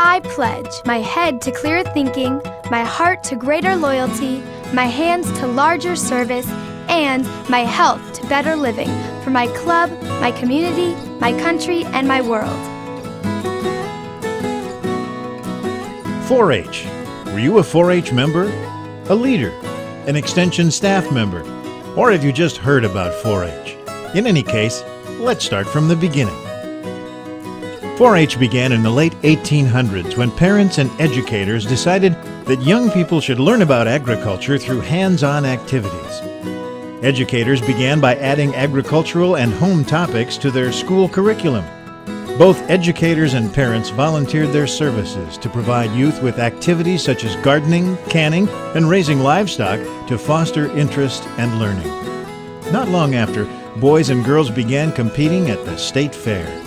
I pledge my head to clearer thinking, my heart to greater loyalty, my hands to larger service, and my health to better living for my club, my community, my country, and my world. 4-H. Were you a 4-H member? A leader? An extension staff member? Or have you just heard about 4-H? In any case, let's start from the beginning. 4-H began in the late 1800s when parents and educators decided that young people should learn about agriculture through hands-on activities. Educators began by adding agricultural and home topics to their school curriculum. Both educators and parents volunteered their services to provide youth with activities such as gardening, canning, and raising livestock to foster interest and learning. Not long after, boys and girls began competing at the state fair.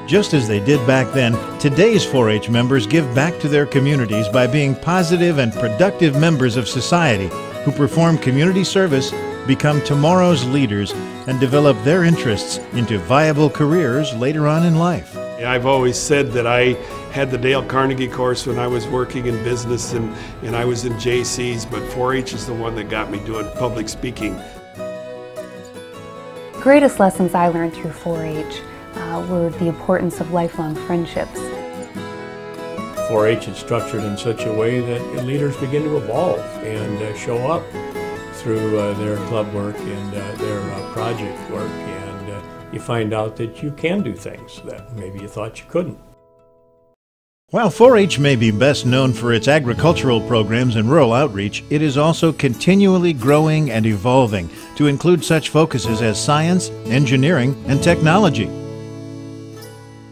Just as they did back then, today's 4-H members give back to their communities by being positive and productive members of society who perform community service, become tomorrow's leaders, and develop their interests into viable careers later on in life. I've always said that I had the Dale Carnegie course when I was working in business and I was in JC's, but 4-H is the one that got me doing public speaking. The greatest lessons I learned through 4-H were the importance of lifelong friendships. 4-H is structured in such a way that leaders begin to evolve and show up through their club work and their project work, and you find out that you can do things that maybe you thought you couldn't. While 4-H may be best known for its agricultural programs and rural outreach, it is also continually growing and evolving to include such focuses as science, engineering, and technology.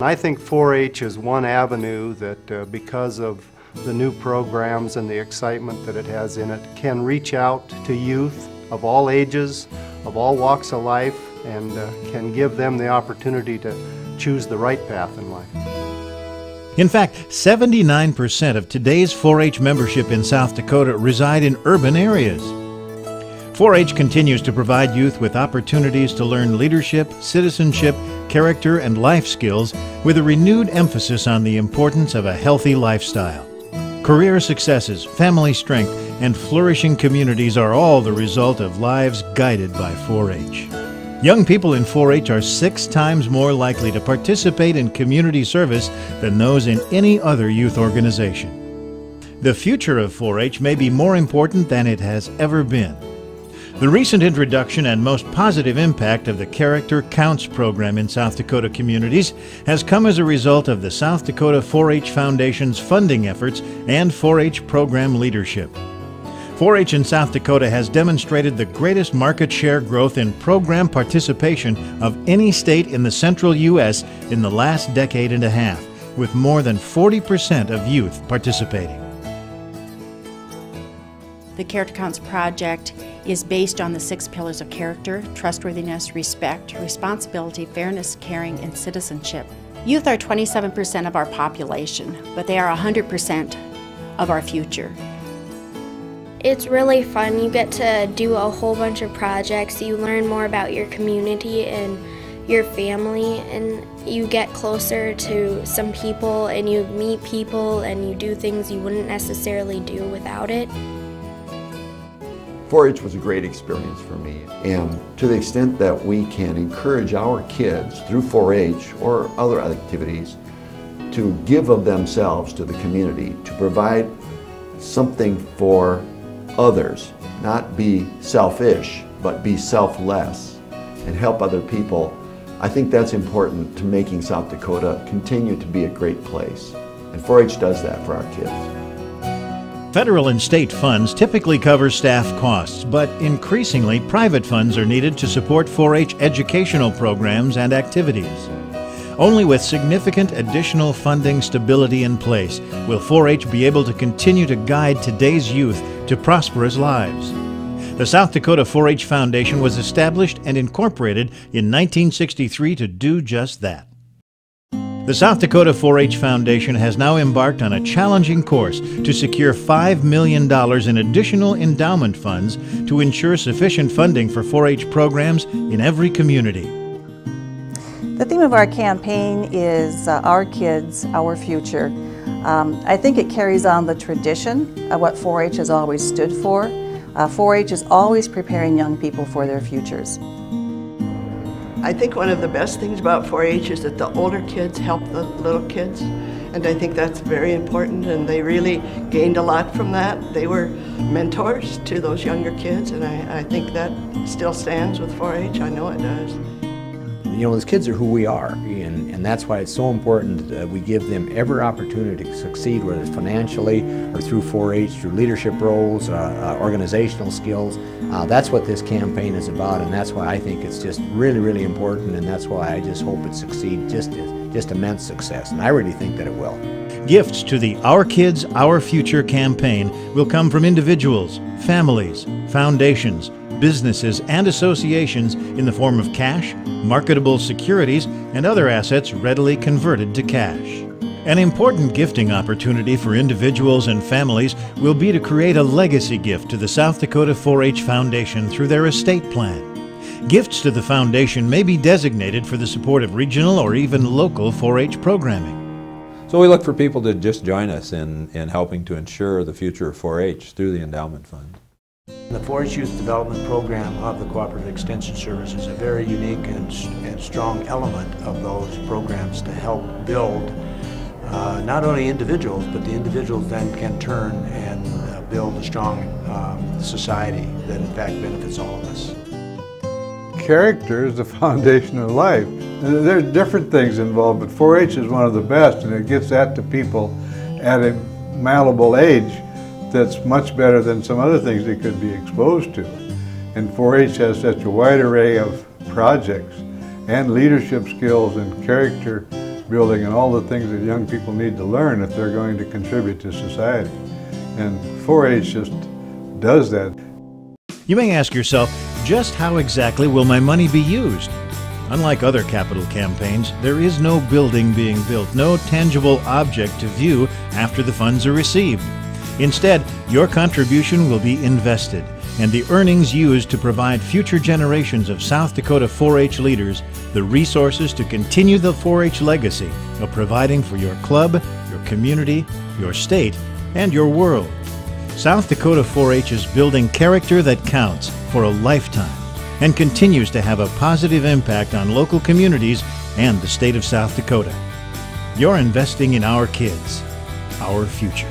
I think 4-H is one avenue that, because of the new programs and the excitement that it has in it, can reach out to youth of all ages, of all walks of life, and can give them the opportunity to choose the right path in life. In fact, 79% of today's 4-H membership in South Dakota reside in urban areas. 4-H continues to provide youth with opportunities to learn leadership, citizenship, character, and life skills with a renewed emphasis on the importance of a healthy lifestyle. Career successes, family strength, and flourishing communities are all the result of lives guided by 4-H. Young people in 4-H are 6 times more likely to participate in community service than those in any other youth organization. The future of 4-H may be more important than it has ever been. The recent introduction and most positive impact of the Character Counts program in South Dakota communities has come as a result of the South Dakota 4-H Foundation's funding efforts and 4-H program leadership. 4-H in South Dakota has demonstrated the greatest market share growth in program participation of any state in the central U.S. in the last decade and a half, with more than 40% of youth participating. The Character Counts project is based on the 6 pillars of character: trustworthiness, respect, responsibility, fairness, caring, and citizenship. Youth are 27% of our population, but they are 100% of our future. It's really fun. You get to do a whole bunch of projects. You learn more about your community and your family, and you get closer to some people, and you meet people, and you do things you wouldn't necessarily do without it. 4-H was a great experience for me, and to the extent that we can encourage our kids through 4-H or other activities to give of themselves to the community, to provide something for others, not be selfish, but be selfless and help other people, I think that's important to making South Dakota continue to be a great place. And 4-H does that for our kids. Federal and state funds typically cover staff costs, but increasingly private funds are needed to support 4-H educational programs and activities. Only with significant additional funding stability in place will 4-H be able to continue to guide today's youth to prosperous lives. The South Dakota 4-H Foundation was established and incorporated in 1963 to do just that. The South Dakota 4-H Foundation has now embarked on a challenging course to secure $5 million in additional endowment funds to ensure sufficient funding for 4-H programs in every community. The theme of our campaign is Our Kids, Our Future. I think it carries on the tradition of what 4-H has always stood for. 4-H is always preparing young people for their futures. I think one of the best things about 4-H is that the older kids help the little kids, and I think that's very important, and they really gained a lot from that. They were mentors to those younger kids, and I think that still stands with 4-H. I know it does. You know, those kids are who we are, and that's why it's so important that we give them every opportunity to succeed, whether it's financially or through 4-H, through leadership roles, organizational skills. That's what this campaign is about, and that's why I think it's just really, really important, and that's why I just hope it succeeds, just immense success, and I really think that it will. Gifts to the Our Kids, Our Future campaign will come from individuals, families, foundations, businesses, and associations in the form of cash, marketable securities, and other assets readily converted to cash. An important gifting opportunity for individuals and families will be to create a legacy gift to the South Dakota 4-H Foundation through their estate plan. Gifts to the foundation may be designated for the support of regional or even local 4-H programming. So we look for people to just join us in helping to ensure the future of 4-H through the endowment fund. The 4-H Youth Development Program of the Cooperative Extension Service is a very unique and strong element of those programs to help build not only individuals, but the individuals then can turn and build a strong society that in fact benefits all of us. Character is the foundation of life. There's different things involved, but 4-H is one of the best, and it gets that to people at a malleable age that's much better than some other things they could be exposed to. And 4-H has such a wide array of projects and leadership skills and character building and all the things that young people need to learn if they're going to contribute to society. And 4-H just does that. You may ask yourself, just how exactly will my money be used? Unlike other capital campaigns, there is no building being built, no tangible object to view after the funds are received. Instead, your contribution will be invested, and the earnings used to provide future generations of South Dakota 4-H leaders the resources to continue the 4-H legacy of providing for your club, your community, your state, and your world. South Dakota 4-H is building character that counts for a lifetime and continues to have a positive impact on local communities and the state of South Dakota. You're investing in our kids, our future.